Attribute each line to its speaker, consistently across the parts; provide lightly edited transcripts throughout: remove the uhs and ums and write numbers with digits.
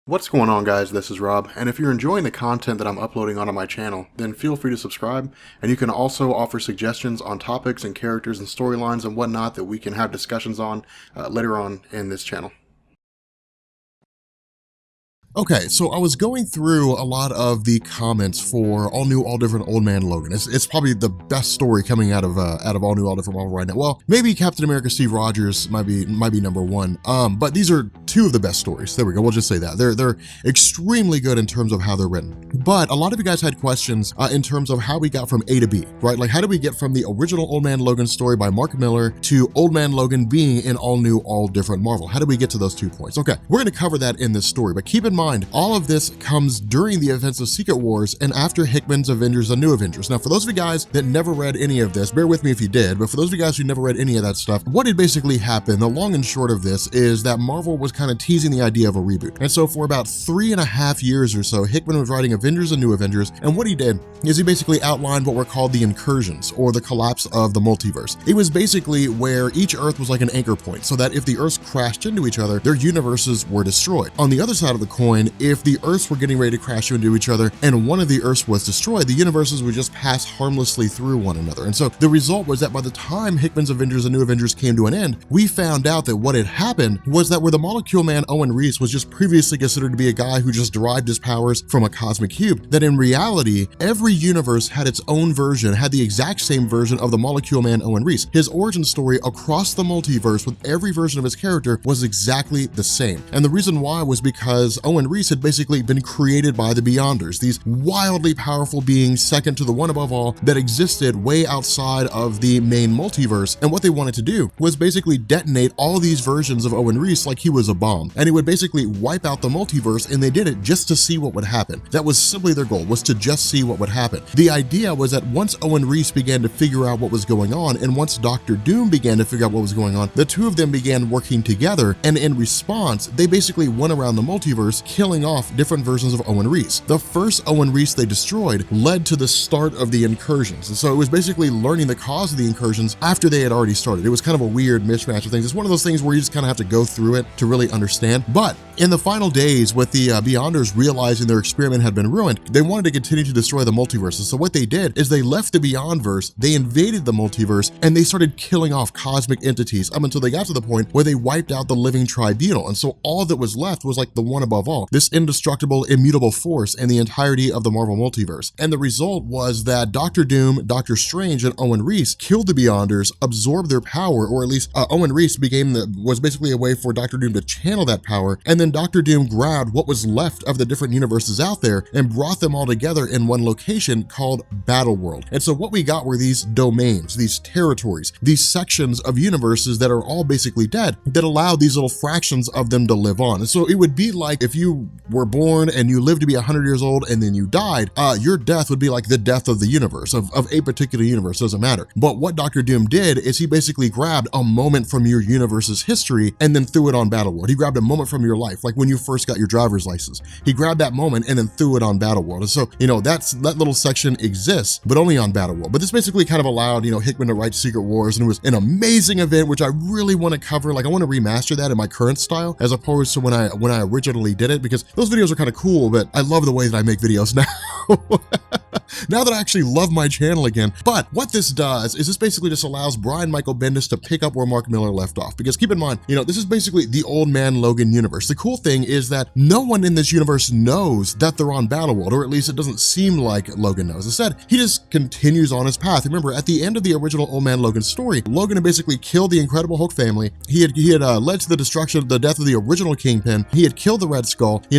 Speaker 1: What's going on, guys? This is Rob, and if you're enjoying the content that I'm uploading onto my channel, then feel free to subscribe, and you can also offer suggestions on topics and characters and storylines and whatnot that we can have discussions on later on in this channel.
Speaker 2: Okay, so I was going through a lot of the comments for All New, All Different Old Man Logan. It's probably the best story coming out of All New, All Different Marvel right now. Well, maybe Captain America Steve Rogers might be number one. But these are two of the best stories. There we go. We'll just say that they're extremely good in terms of how they're written. But a lot of you guys had questions in terms of how we got from A to B, right? Like, how did we get from the original Old Man Logan story by Mark Millar to Old Man Logan being in All New, All Different Marvel? How did we get to those 2 points? Okay, we're going to cover that in this story, but keep in mind, all of this comes during the events of Secret Wars and after Hickman's Avengers and New Avengers. Now, for those of you guys that never read any of this, bear with me if you did, but for those of you guys who never read any of that stuff, what had basically happened, the long and short of this, is that Marvel was kind of teasing the idea of a reboot. And so for about 3.5 years or so, Hickman was writing Avengers and New Avengers, and what he did is he basically outlined what were called the incursions, or the collapse of the multiverse. It was basically where each Earth was like an anchor point, so that if the Earths crashed into each other, their universes were destroyed. On the other side of the coin, if the Earths were getting ready to crash into each other and one of the Earths was destroyed, the universes would just pass harmlessly through one another. And so the result was that by the time Hickman's Avengers and New Avengers came to an end, we found out that what had happened was that where the Molecule Man Owen Reese was just previously considered to be a guy who just derived his powers from a cosmic cube, that in reality, every universe had its own version, had the exact same version of the Molecule Man Owen Reese. His origin story across the multiverse with every version of his character was exactly the same. And the reason why was because Owen Reese had basically been created by the Beyonders, these wildly powerful beings second to the one above all that existed way outside of the main multiverse. And what they wanted to do was basically detonate all these versions of Owen Reese like he was a bomb. And it would basically wipe out the multiverse, and they did it just to see what would happen. That was simply their goal, was to just see what would happen. The idea was that once Owen Reese began to figure out what was going on, and once Dr. Doom began to figure out what was going on, the two of them began working together, and in response, they basically went around the multiverse, killing off different versions of Owen Reese. The first Owen Reese they destroyed led to the start of the incursions. And so it was basically learning the cause of the incursions after they had already started. It was kind of a weird mismatch of things. It's one of those things where you just kind of have to go through it to really understand. But in the final days, with the Beyonders realizing their experiment had been ruined, they wanted to continue to destroy the multiverse. And so what they did is they left the Beyondverse, they invaded the multiverse, and they started killing off cosmic entities up until they got to the point where they wiped out the living tribunal. And so all that was left was like the one above all, this indestructible, immutable force in the entirety of the Marvel multiverse. And the result was that Dr. Doom, Doctor Strange, and Owen Reese killed the Beyonders, absorbed their power, or at least Owen Reese was basically a way for Dr. Doom to channel that power, and then Dr. Doom grabbed what was left of the different universes out there and brought them all together in one location called Battleworld. And so what we got were these domains, these territories, these sections of universes that are all basically dead, that allowed these little fractions of them to live on. And so it would be like if you were born and you lived to be 100 years old and then you died, your death would be like the death of the universe, of a particular universe, doesn't matter. But what Dr. Doom did is he basically grabbed a moment from your universe's history and then threw it on Battleworld. He grabbed a moment from your life, like when you first got your driver's license. He grabbed that moment and then threw it on Battleworld. And so, that little section exists, but only on Battleworld. But this basically kind of allowed, Hickman to write Secret Wars, and it was an amazing event, which I really want to cover. Like, I want to remaster that in my current style, as opposed to when I originally did it, because those videos are kind of cool, but I love the way that I make videos now. Now that I actually love my channel again. But what this does is this basically just allows Brian Michael Bendis to pick up where Mark Millar left off. Because keep in mind, this is basically the Old Man Logan universe. The cool thing is that no one in this universe knows that they're on Battleworld, or at least it doesn't seem like Logan knows. Instead, he just continues on his path. Remember, at the end of the original Old Man Logan story, Logan had basically killed the Incredible Hulk family. He had led to the destruction, the death of the original Kingpin. He had killed the Red Skull. He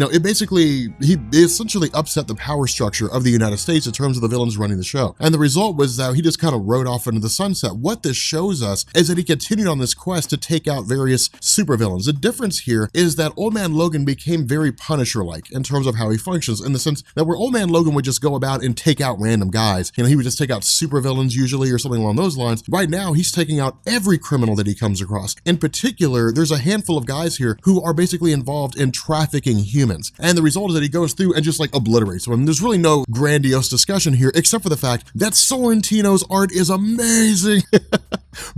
Speaker 2: essentially upset the power structure of the United States in terms of the villains running the show. And the result was that he just kind of rode off into the sunset. What this shows us is that he continued on this quest to take out various supervillains. The difference here is that Old Man Logan became very Punisher-like in terms of how he functions, in the sense that where Old Man Logan would just go about and take out random guys, he would just take out supervillains usually, or something along those lines. Right now, he's taking out every criminal that he comes across. In particular, there's a handful of guys here who are basically involved in trafficking humans. And the result is that he goes through and just like obliterates them. There's really no grandiose discussion discussion here, except for the fact that Sorrentino's art is amazing.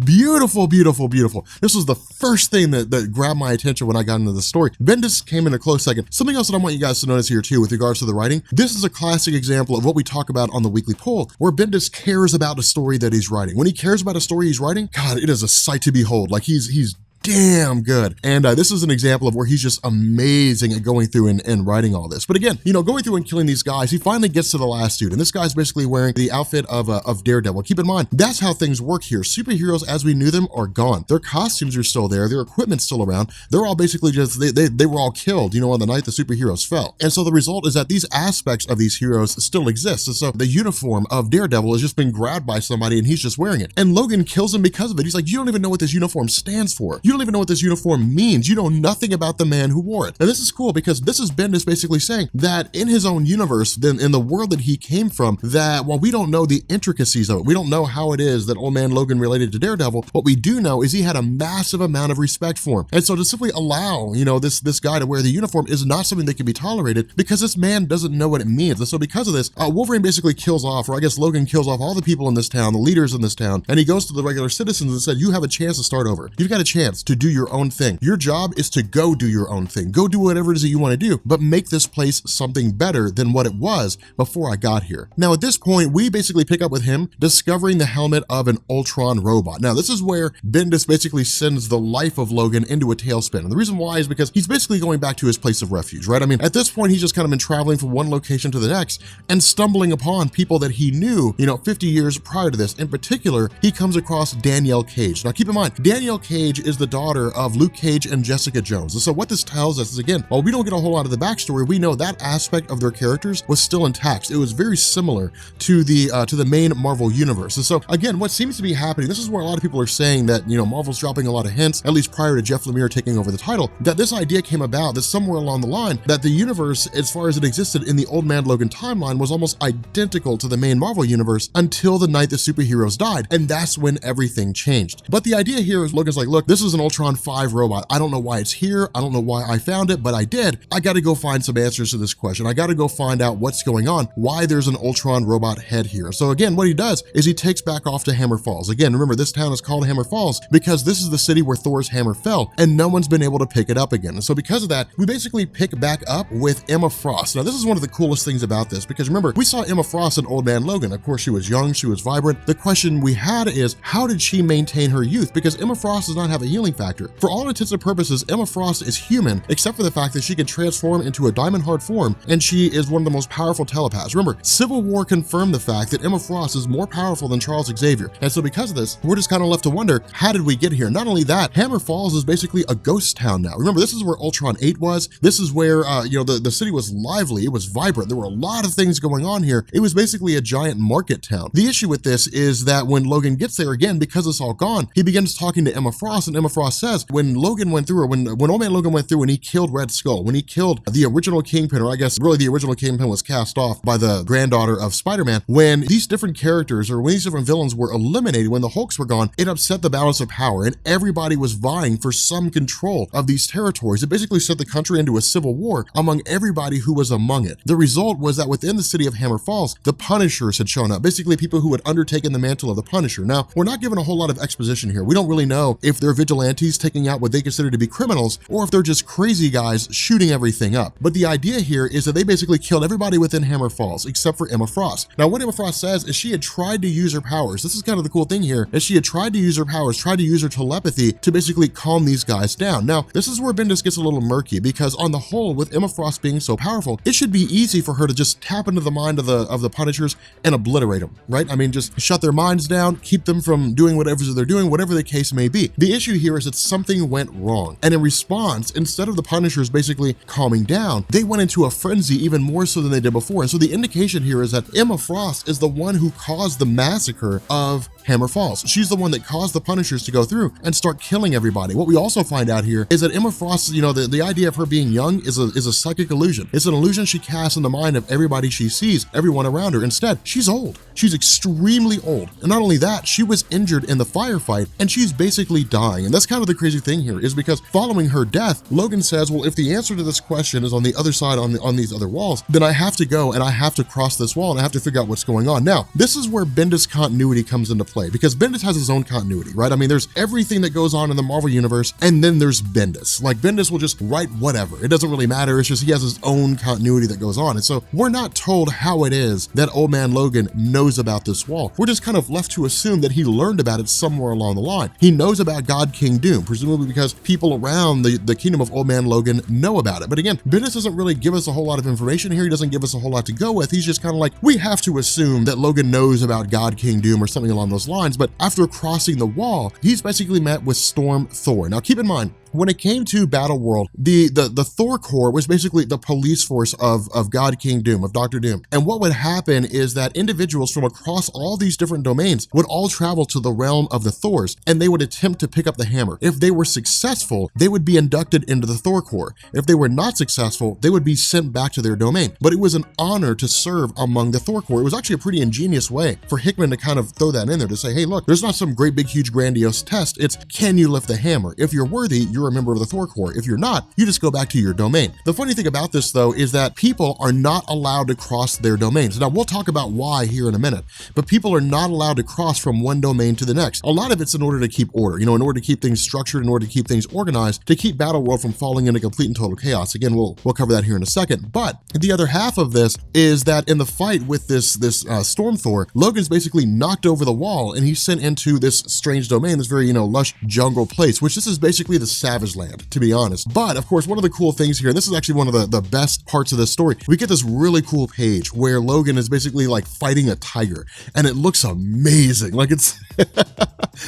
Speaker 2: Beautiful, beautiful, beautiful. This was the first thing that grabbed my attention when I got into the story. Bendis came in a close second. Something else that I want you guys to notice here too with regards to the writing. This is a classic example of what we talk about on the weekly poll, where Bendis cares about a story that he's writing. When he cares about a story he's writing, God, it is a sight to behold. Like he's damn good. And this is an example of where he's just amazing at going through and writing all this. But again, you know, going through and killing these guys, he finally gets to the last dude. And this guy's basically wearing the outfit of Daredevil. Keep in mind, that's how things work here. Superheroes as we knew them are gone. Their costumes are still there. Their equipment's still around. They're all basically just, they were all killed, you know, on the night the superheroes fell. And so the result is that these aspects of these heroes still exist. And so the uniform of Daredevil has just been grabbed by somebody and he's just wearing it. And Logan kills him because of it. He's like, you don't even know what this uniform stands for. You don't even know what this uniform means. You know nothing about the man who wore it. And this is cool because this is Bendis basically saying that in his own universe, then in the world that he came from, that while we don't know the intricacies of it, we don't know how it is that Old Man Logan related to Daredevil, what we do know is he had a massive amount of respect for him. And so to simply allow, you know, this guy to wear the uniform is not something that can be tolerated because this man doesn't know what it means. And so because of this, Wolverine basically kills off, or I guess Logan kills off all the people in this town, the leaders in this town, and he goes to the regular citizens and said, you have a chance to start over. You've got a chance to do your own thing. Your job is to go do your own thing. Go do whatever it is that you want to do, but make this place something better than what it was before I got here. Now, at this point, we basically pick up with him discovering the helmet of an Ultron robot. Now, this is where Bendis basically sends the life of Logan into a tailspin. And the reason why is because he's basically going back to his place of refuge, right? I mean, at this point, he's just kind of been traveling from one location to the next and stumbling upon people that he knew, you know, 50 years prior to this. In particular, he comes across Danielle Cage. Now, keep in mind, Danielle Cage is the daughter of Luke Cage and Jessica Jones. And so what this tells us is, again, while we don't get a whole lot of the backstory, we know that aspect of their characters was still intact. It was very similar to the main Marvel universe. And so again, what seems to be happening, this is where a lot of people are saying that, you know, Marvel's dropping a lot of hints, at least prior to Jeff Lemire taking over the title, that this idea came about that somewhere along the line, that the universe, as far as it existed in the Old Man Logan timeline, was almost identical to the main Marvel universe until the night the superheroes died. And that's when everything changed. But the idea here is Logan's like, look, this is an Ultron 5 robot. I don't know why it's here. I don't know why I found it, but I did. I got to go find some answers to this question. I got to go find out what's going on, why there's an Ultron robot head here. So again, what he does is he takes back off to Hammer Falls. Again, remember, this town is called Hammer Falls because this is the city where Thor's hammer fell and no one's been able to pick it up again. And so because of that, we basically pick back up with Emma Frost. Now, this is one of the coolest things about this because remember, we saw Emma Frost in Old Man Logan. Of course, she was young, she was vibrant. The question we had is, how did she maintain her youth? Because Emma Frost does not have a healing factor. For all intents and purposes, Emma Frost is human, except for the fact that she can transform into a diamond hard form, and she is one of the most powerful telepaths. Remember, Civil War confirmed the fact that Emma Frost is more powerful than Charles Xavier. And so because of this, we're just kind of left to wonder, how did we get here? Not only that, Hammer Falls is basically a ghost town now. Remember, this is where Ultron 8 was. This is where, the city was lively. It was vibrant. There were a lot of things going on here. It was basically a giant market town. The issue with this is that when Logan gets there again, because it's all gone, he begins talking to Emma Frost, and Emma Frost says, when Logan went through, or when Old Man Logan went through and he killed Red Skull, when he killed the original Kingpin, or I guess really the original Kingpin was cast off by the granddaughter of Spider-Man, when these different characters, or when these different villains were eliminated, when the Hulks were gone, it upset the balance of power, and everybody was vying for some control of these territories. It basically set the country into a civil war among everybody who was among it. The result was that within the city of Hammer Falls, the Punishers had shown up, basically people who had undertaken the mantle of the Punisher. Now, we're not given a whole lot of exposition here. We don't really know if they're vigilantes taking out what they consider to be criminals, or if they're just crazy guys shooting everything up. But the idea here is that they basically killed everybody within Hammer Falls, except for Emma Frost. Now, what Emma Frost says is she had tried to use her powers. This is kind of the cool thing here, is she had tried to use her powers, tried to use her telepathy to basically calm these guys down. Now, this is where Bendis gets a little murky, because on the whole, with Emma Frost being so powerful, it should be easy for her to just tap into the mind of the Punishers and obliterate them, right? I mean, just shut their minds down, keep them from doing whatever they're doing, whatever the case may be. The issue here is that something went wrong. And in response, instead of the Punishers basically calming down, they went into a frenzy even more so than they did before. And so the indication here is that Emma Frost is the one who caused the massacre of hammer falls. She's the one that caused the Punishers to go through and start killing everybody. What we also find out here is that Emma Frost, the idea of her being young is a psychic illusion. It's an illusion she casts in the mind of everybody she sees, everyone around her. Instead, she's old. She's extremely old. And not only that, she was injured in the firefight and she's basically dying. And that's kind of the crazy thing here, is because following her death, Logan says, well, if the answer to this question is on the other side on these other walls, then I have to go and I have to cross this wall and I have to figure out what's going on. Now, this is where Bendis continuity comes into play, because Bendis has his own continuity, right? I mean, there's everything that goes on in the Marvel universe, and then there's Bendis. Like, Bendis will just write whatever. It doesn't really matter. It's just he has his own continuity that goes on. And so we're not told how it is that Old Man Logan knows about this wall. We're just kind of left to assume that he learned about it somewhere along the line. He knows about God King Doom, presumably because people around the kingdom of Old Man Logan know about it. But again, Bendis doesn't really give us a whole lot of information here. He doesn't give us a whole lot to go with. He's just kind of like, we have to assume that Logan knows about God King Doom or something along those lines. But after crossing the wall, he's basically met with Storm Thor. Now keep in mind, when it came to Battleworld, the Thor Corps was basically the police force of God King Doom, of Dr. Doom. And what would happen is that individuals from across all these different domains would all travel to the realm of the Thors, and they would attempt to pick up the hammer. If they were successful, they would be inducted into the Thor Corps. If they were not successful, they would be sent back to their domain. But it was an honor to serve among the Thor Corps. It was actually a pretty ingenious way for Hickman to kind of throw that in there to say, hey, look, there's not some great big huge grandiose test. It's, can you lift the hammer? If you're worthy, you're a member of the Thor Corps. If you're not, you just go back to your domain. The funny thing about this, though, is that people are not allowed to cross their domains. Now, we'll talk about why here in a minute, but people are not allowed to cross from one domain to the next. A lot of it's in order to keep order, in order to keep things structured, in order to keep things organized, to keep Battleworld from falling into complete and total chaos. Again, we'll cover that here in a second. But the other half of this is that in the fight with this Storm Thor, Logan's basically knocked over the wall and he's sent into this strange domain, this very, lush jungle place, which this is basically the Savage Land, to be honest. But of course, one of the cool things here, and this is actually one of the best parts of this story, we get this really cool page where Logan is basically like fighting a tiger, and it looks amazing. Like, it's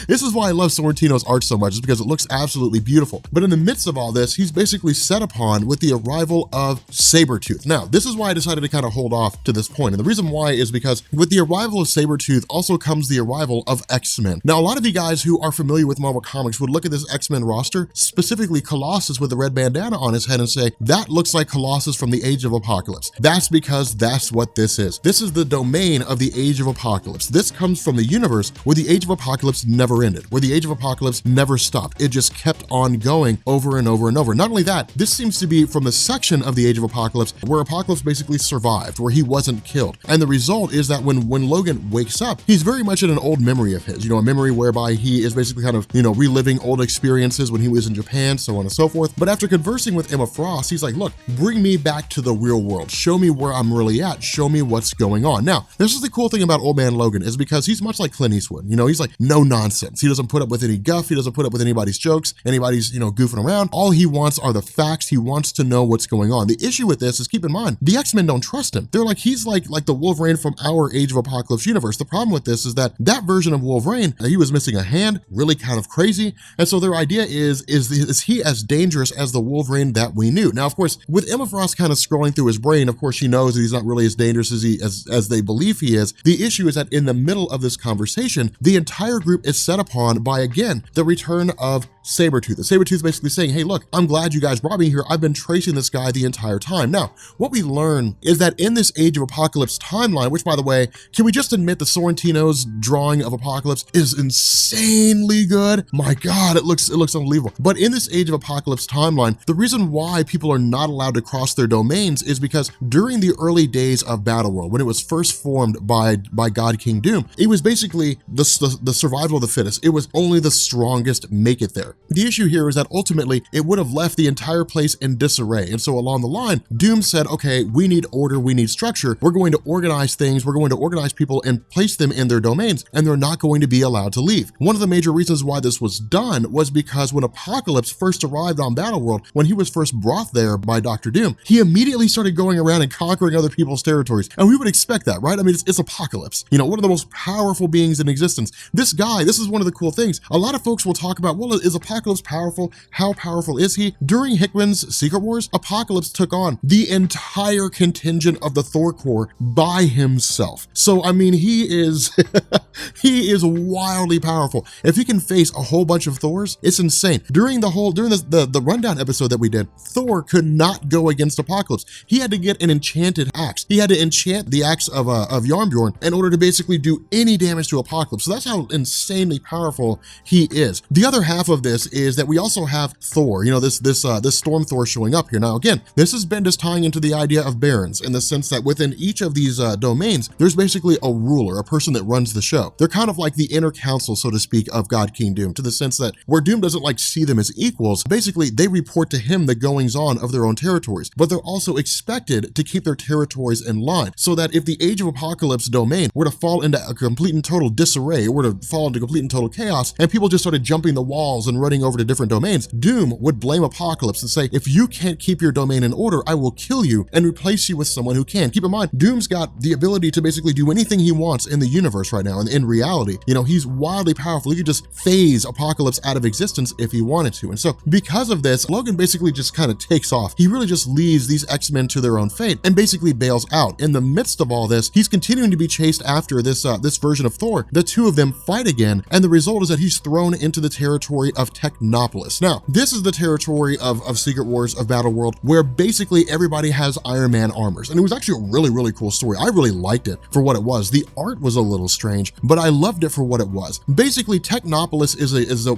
Speaker 2: this is why I love Sorrentino's art so much, is because it looks absolutely beautiful. But in the midst of all this, he's basically set upon with the arrival of Sabretooth. Now, this is why I decided to kind of hold off to this point. And the reason why is because with the arrival of Sabretooth also comes the arrival of X-Men. Now, a lot of you guys who are familiar with Marvel Comics would look at this X-Men roster, specifically Colossus with the red bandana on his head, and say, that looks like Colossus from the Age of Apocalypse. That's because that's what this is. This is the domain of the Age of Apocalypse. This comes from the universe where the Age of Apocalypse never ended, where the Age of Apocalypse never stopped. It just kept on going over and over and over. Not only that, this seems to be from the section of the Age of Apocalypse where Apocalypse basically survived, where he wasn't killed. And the result is that when Logan wakes up, he's very much in an old memory of his, a memory whereby he is basically kind of, reliving old experiences when he was in Japan, so on and so forth. But after conversing with Emma Frost, he's like, look, bring me back to the real world. Show me where I'm really at. Show me what's going on. Now, this is the cool thing about Old Man Logan, is because he's much like Clint Eastwood. He's like, no nonsense. He doesn't put up with any guff. He doesn't put up with anybody's jokes, anybody's, goofing around. All he wants are the facts. He wants to know what's going on. The issue with this is, keep in mind, the X-Men don't trust him. They're like, he's like the Wolverine from our Age of Apocalypse universe. The problem with this is that version of Wolverine, he was missing a hand, really kind of crazy. And so their idea is he as dangerous as the Wolverine that we knew? Now, of course, with Emma Frost kind of scrolling through his brain, of course, she knows that he's not really as dangerous as they believe he is. The issue is that in the middle of this conversation, the entire group is set upon by, again, the return of Sabretooth. The Sabretooth basically saying, hey, look, I'm glad you guys brought me here. I've been tracing this guy the entire time. Now, what we learn is that in this Age of Apocalypse timeline, which, by the way, can we just admit that Sorrentino's drawing of Apocalypse is insanely good? My God, it looks unbelievable. But in this Age of Apocalypse timeline, the reason why people are not allowed to cross their domains is because during the early days of Battleworld, when it was first formed by God King Doom, it was basically the survival of the fittest. It was only the strongest make it there. The issue here is that ultimately it would have left the entire place in disarray. And so along the line, Doom said, okay, we need order, we need structure. We're going to organize things. We're going to organize people and place them in their domains, and they're not going to be allowed to leave. One of the major reasons why this was done was because when Apocalypse first arrived on Battleworld, when he was first brought there by Dr. Doom, he immediately started going around and conquering other people's territories. And we would expect that, right? I mean, it's Apocalypse, one of the most powerful beings in existence. This guy, this is one of the cool things. A lot of folks will talk about, well, is Apocalypse powerful? How powerful is he? During Hickman's Secret Wars, Apocalypse took on the entire contingent of the Thor Corps by himself. So, I mean, he is He is wildly powerful. If he can face a whole bunch of Thors, it's insane. During the rundown episode that we did, Thor could not go against Apocalypse. He had to get an enchanted axe. He had to enchant the axe of Yarnbjorn in order to basically do any damage to Apocalypse. So that's how insanely powerful he is. The other half of this is that we also have Thor, this Storm Thor showing up here. Now, again, this is Bendis tying into the idea of barons in the sense that within each of these domains, there's basically a ruler, a person that runs the show. They're kind of like the inner council, so to speak, of God King Doom, to the sense that where Doom doesn't like see them as equals, basically they report to him the goings on of their own territories, but they're also expected to keep their territories in line, so that if the Age of Apocalypse domain were to fall into a complete and total disarray, were to fall into complete and total chaos, and people just started jumping the walls and running over to different domains, Doom would blame Apocalypse and say, if you can't keep your domain in order, I will kill you and replace you with someone who can. Keep in mind, Doom's got the ability to basically do anything he wants in the universe right now, and in reality, he's wildly powerful. He could just phase Apocalypse out of existence if he wanted to. And so because of this, Logan basically just kind of takes off. He really just leaves these X-Men to their own fate and basically bails out. In the midst of all this, he's continuing to be chased after this version of Thor. The two of them fight again, and the result is that he's thrown into the territory of Technopolis. Now, this is the territory of Secret Wars of Battleworld, where basically everybody has Iron Man armors. And it was actually a really, really cool story. I really liked it for what it was. The art was a little strange, but I loved it for what it was. Basically, Technopolis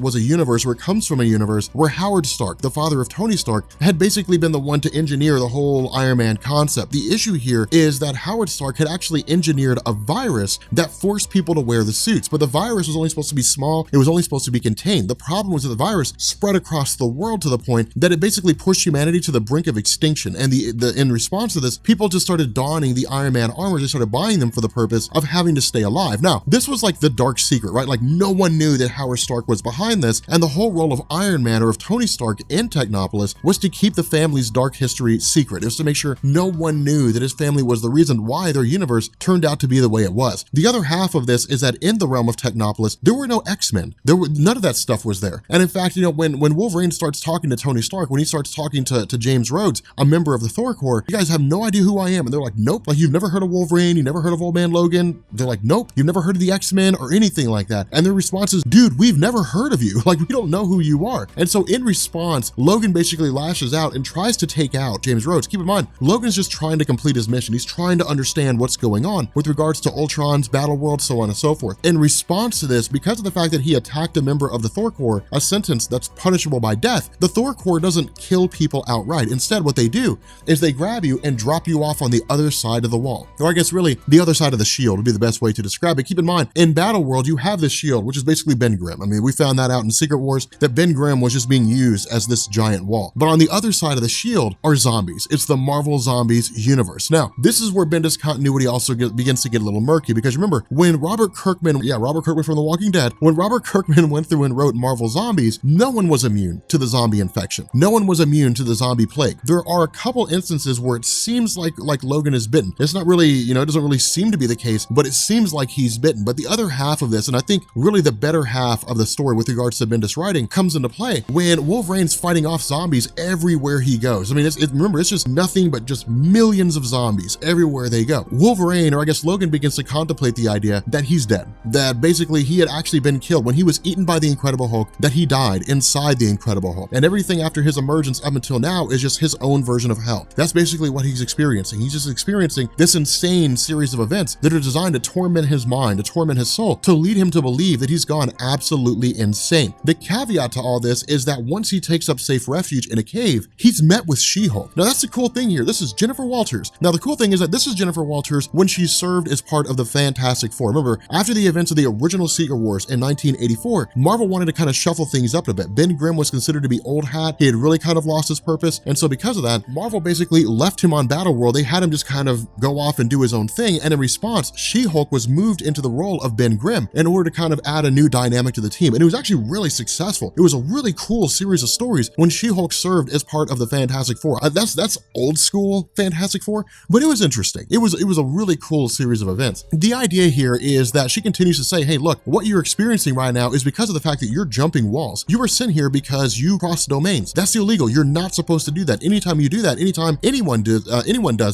Speaker 2: was a universe where it comes from a universe where Howard Stark, the father of Tony Stark, had basically been the one to engineer the whole Iron Man concept. The issue here is that Howard Stark had actually engineered a virus that forced people to wear the suits, but the virus was only supposed to be small. It was only supposed to be contained. The problem was that the virus spread across the world to the point that it basically pushed humanity to the brink of extinction. And in response to this, people just started donning the Iron Man armor. They started buying them for the purpose of having to stay alive. Now, this was like the dark secret, right? Like no one knew that Howard Stark was behind this, and the whole role of Iron Man or of Tony Stark in Technopolis was to keep the family's dark history secret. It was to make sure no one knew that his family was the reason why their universe turned out to be the way it was. The other half of this is that in the realm of Technopolis, there were no X-Men. None of that stuff was there. And in fact, when Wolverine starts talking to Tony Stark, when he starts talking to James Rhodes, a member of the Thor Corps, you guys have no idea who I am. And they're like, nope. Like, you've never heard of Wolverine, you never heard of Old Man Logan. They're like, nope, you've never heard of the X-Men or anything like that. And their response is, dude, we've never heard of you. Like, we don't know who you are. And so in response, Logan basically lashes out and tries to take out James Rhodes. Keep in mind, Logan's just trying to complete his mission. He's trying to understand what's going on with regards to Ultron's Battleworld, so on and so forth. In response to this, because of the fact that he attacked a member of the Thor Corps, a sentence that's punishable by death, the Thor Corps doesn't kill people outright. Instead, what they do is they grab you and drop you off on the other side of the wall. Or I guess really the other side of the shield would be the best way to describe it. Keep in mind, in Battleworld, you have this shield, which is basically Ben Grimm. I mean, we found that out in Secret Wars, that Ben Grimm was just being used as this giant wall. But on the other side of the shield are zombies. It's the Marvel Zombies universe. Now, this is where Bendis continuity also begins to get a little murky, because remember, when Robert Kirkman from The Walking Dead, when Robert Kirkman went through and wrote Marvel Zombies, no one was immune to the zombie infection. No one was immune to the zombie plague. There are a couple instances where it seems like Logan is bitten. It's not really, it doesn't really seem to be the case, but it seems like he's bitten. But the other half of this, and I think really the better half of the story with regards to Bendis writing, comes into play when Wolverine's fighting off zombies everywhere he goes. I mean, remember, it's just nothing but just millions of zombies everywhere they go. Wolverine, or I guess Logan, begins to contemplate the idea that he's dead, that basically he had actually been killed when he was eaten by the Incredible Hulk, that he died inside the Incredible Hulk, and everything after his emergence up until now is just his own version of hell. That's basically what he's experiencing. He's just experiencing this insane series of events that are designed to torment his mind, to torment his soul, to lead him to believe that he's gone absolutely insane. The caveat to all this is that once he takes up safe refuge in a cave, he's met with She-Hulk. Now that's the cool thing here. This is Jennifer Walters. Now the cool thing is that this is Jennifer Walters when she served as part of the Fantastic Four. Remember, after the events of the original Secret Wars in 1984, Marvel wanted to kind of shuffle things up a bit. Ben Grimm was considered to be old hat. He had really kind of lost his purpose. And so because of that, Marvel basically left him on Battleworld. They had him just kind of go off and do his own thing. And in response, She-Hulk was moved into the role of Ben Grimm in order to kind of add a new dynamic to the team. And it was actually really successful. It was a really cool series of stories when She-Hulk served as part of the Fantastic Four. That's old school Fantastic Four, but it was interesting. It was a really cool series of events. The idea here is that she continues to say, hey, look, what you're experiencing right now is because of the fact that you're jumping walls. You were sent here because you crossed domains. That's illegal. You're not supposed to do that. Anytime you do that, anytime anyone does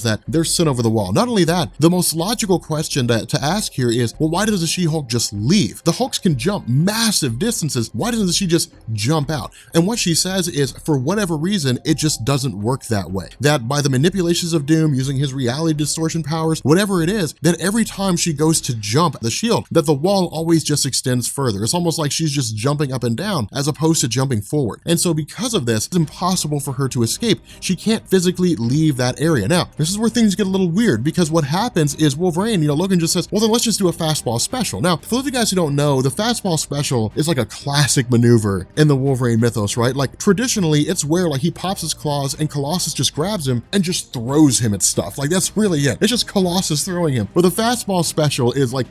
Speaker 2: that, they're sent over the wall. Not only that, the most logical question to ask here is, well, why does the She-Hulk just leave? The Hulks can jump massive distances. Why doesn't she just jump out? And what she says is, for whatever reason, it just doesn't work that way. That by the manipulations of Doom, using his reality distortion powers, whatever it is, that every time she goes to jump the shield, that the wall always just extends further. It's almost like she's just jumping up and down as opposed to jumping forward. And so because of this, it's impossible for her to escape. She can't physically leave that area. Now, this is where things get a little weird, because what happens is Wolverine, Logan just says, well, then let's just do a Fastball Special. Now, for those of you guys who don't know, the Fastball Special is like a classic maneuver in the Wolverine mythos, right? Like traditionally, it's where like he pops his claws and Colossus just grabs him and just throws him at stuff. Like that's really it. It's just Colossus throwing him. But the Fastball Special is like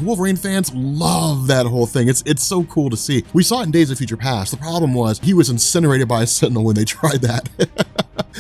Speaker 2: Wolverine fans love that whole thing. It's so cool to see. We saw it in Days of Future Past. The problem was he was incinerated by a Sentinel when they tried that.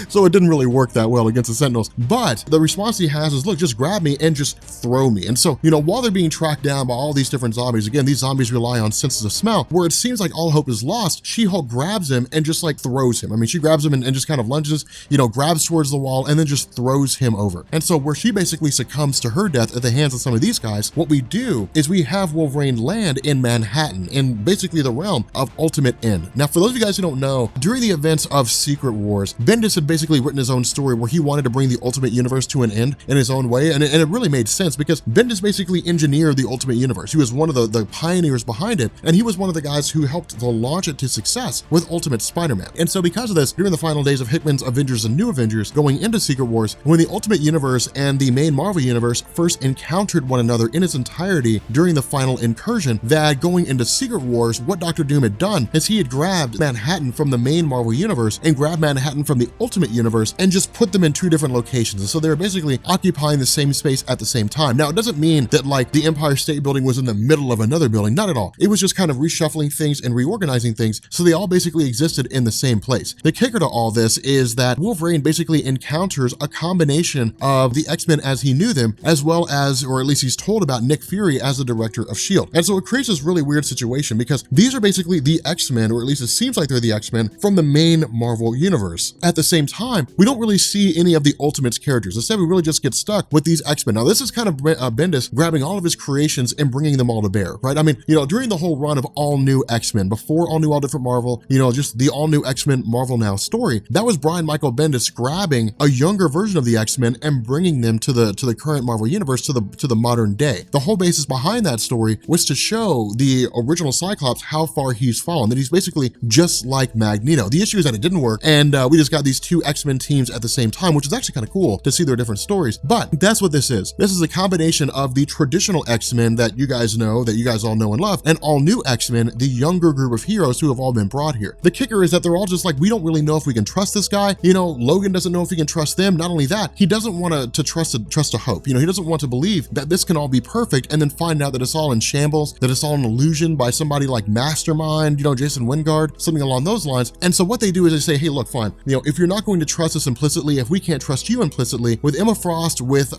Speaker 2: So it didn't really work that well against the Sentinels. But the response he has is, look, just grab me and just throw me. And so, while they're being tracked down by all these different zombies, again, these zombies rely on senses of smell, where it seems like all hope is lost, She-Hulk grabs him and just like throws him. I mean, she grabs him and just kind of lunges, grabs towards the wall and then just throws him over. And so where she basically succumbs to her death at the hands of some of these guys, what we do is we have Wolverine land in Manhattan, in basically the realm of Ultimate End. Now, for those of you guys who don't know, during the events of Secret Wars, Bendis had basically written his own story where he wanted to bring the Ultimate Universe to an end in his own way, and it really made sense because Bendis basically engineered the Ultimate Universe. He was one of the pioneers behind it, and he was one of the guys who helped to launch it to success with Ultimate Spider-Man. And so because of this, during the final days of Hickman's Avengers and New Avengers going into Secret Wars, when the Ultimate Universe and the main Marvel Universe first encountered one another in its entirety during the final incursion, that going into Secret Wars, what Dr. Doom had done is he had grabbed Manhattan from the main Marvel Universe and grabbed Manhattan from the Ultimate Universe and just put them in two different locations. And so they're basically occupying the same space at the same time. Now, it doesn't mean that like the Empire State Building was in the middle of another building, not at all. It was just kind of reshuffling things and reorganizing things so they all basically existed in the same place. The kicker to all this is that Wolverine basically encounters a combination of the X-Men as he knew them, as well as, or at least he's told about, Nick Fury as the director of S.H.I.E.L.D. And so it creates this really weird situation because these are basically the X-Men, or at least it seems like they're the X-Men from the main Marvel Universe. At the same time, we don't really see any of the Ultimates characters. Instead, we really just get stuck with these X-Men. Now, this is kind of Bendis grabbing all of his creations and bringing them all to bear, right? I mean, during the whole run of All New X-Men, before All New All Different Marvel, just the All New X-Men Marvel Now story, that was Brian Michael Bendis grabbing a younger version of the X-Men and bringing them to the current Marvel Universe, to the modern day. The whole basis behind that story was to show the original Cyclops how far he's fallen, that he's basically just like Magneto. The issue is that it didn't work, and we just got these two X-Men teams at the same time, which is actually kind of cool to see their different stories. But that's what this is. This is a combination of the traditional X-Men that you guys know, that you guys all know and love, and All New X-Men, the younger group of heroes who have all been brought here. The kicker is that they're all just like, we don't really know if we can trust this guy. Logan doesn't know if he can trust them. Not only that, he doesn't want to trust a hope. He doesn't want to believe that this can all be perfect and then find out that it's all in shambles, that it's all an illusion by somebody like Mastermind, Jason Wingard, something along those lines. And so what they do is they say, hey, look, fine. If you're not going to trust us implicitly, if we can't trust you implicitly, with Emma Frost, with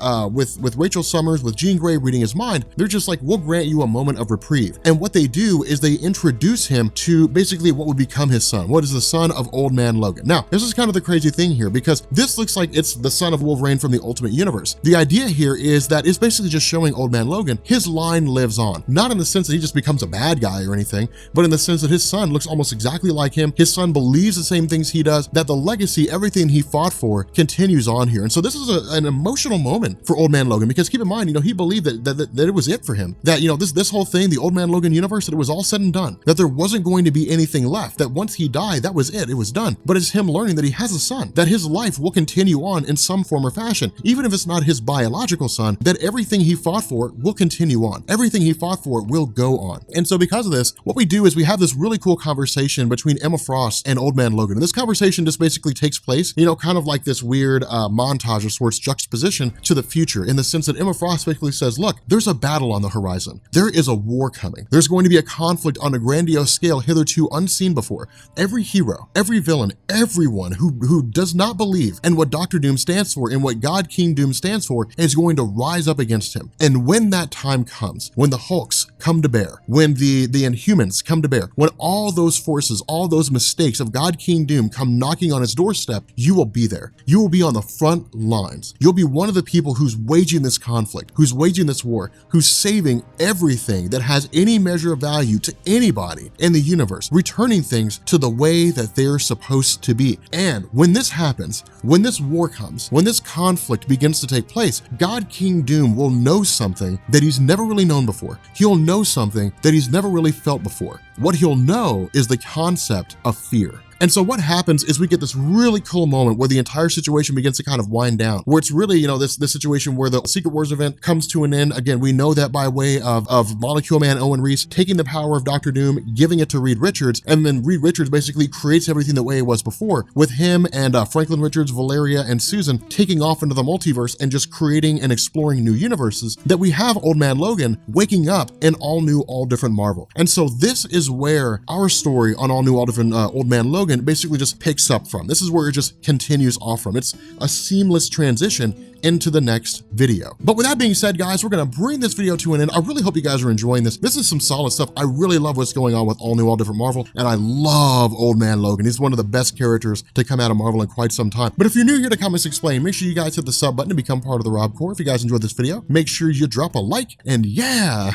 Speaker 2: Rachel Summers, with Jean Grey reading his mind, they're just like, we'll grant you a moment of reprieve. And what they do is they introduce him to basically what would become his son, what is the son of Old Man Logan. Now, this is kind of the crazy thing here, because this looks like it's the son of Wolverine from the Ultimate Universe. The idea here is that it's basically just showing Old Man Logan, his line lives on. Not in the sense that he just becomes a bad guy or anything, but in the sense that his son looks almost exactly like him. His son believes the same things he does, that the legacy, everything he fought for, continues on here. And so this is an emotional moment for Old Man Logan, because keep in mind, he believed that it was it for him. That, this whole thing, the Old Man Logan universe, that it was all said and done. That there wasn't going to be anything left. That once he died, that was it. It was done. But it's him learning that he has a son. That his life will continue on in some form or fashion. Even if it's not his biological son, that everything he fought for will continue on. Everything he fought for will go on. And so because of this, what we do is we have this really cool conversation between Emma Frost and Old Man Logan. And this conversation just basically takes place, kind of like this weird montage of sorts, juxtaposition to the future, in the sense that Emma Frost basically says, look, there's a battle on the horizon. There is a war coming. There's going to be a conflict on a grandiose scale hitherto unseen before. Every hero, every villain, everyone who does not believe in what Dr. Doom stands for and what God King Doom stands for is going to rise up against him. And when that time comes, when the Hulks come to bear, when the Inhumans come to bear, when all those forces, all those mistakes of God King Doom come knocking on his doorstep, doorstep, you will be there. You will be on the front lines. You'll be one of the people who's waging this conflict, who's waging this war, who's saving everything that has any measure of value to anybody in the universe, returning things to the way that they're supposed to be. And when this happens, when this war comes, when this conflict begins to take place, God King Doom will know something that he's never really known before. He'll know something that he's never really felt before. What he'll know is the concept of fear. And so what happens is we get this really cool moment where the entire situation begins to kind of wind down, where it's really, this situation where the Secret Wars event comes to an end. Again, we know that by way of Molecule Man Owen Reese taking the power of Dr. Doom, giving it to Reed Richards, and then Reed Richards basically creates everything the way it was before, with him and Franklin Richards, Valeria, and Susan taking off into the multiverse and just creating and exploring new universes, that we have Old Man Logan waking up in all new, all different Marvel. And so this is where our story on all new, all different Old Man Logan basically just picks up from. This is where it just continues off from. It's a seamless transition into the next video. But with that being said, guys, we're gonna bring this video to an end. I really hope you guys are enjoying this. This is some solid stuff. I really love what's going on with all new, all different Marvel, and I love Old Man Logan. He's one of the best characters to come out of Marvel in quite some time. But if you're new here to Comics Explained, make sure you guys hit the sub button to become part of the Rob Corps. If you guys enjoyed this video, make sure you drop a like, and yeah,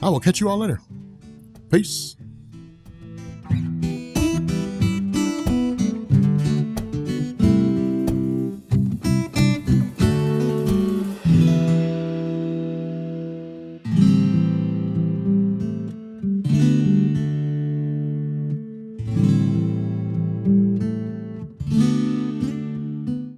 Speaker 2: I will catch you all later. Peace.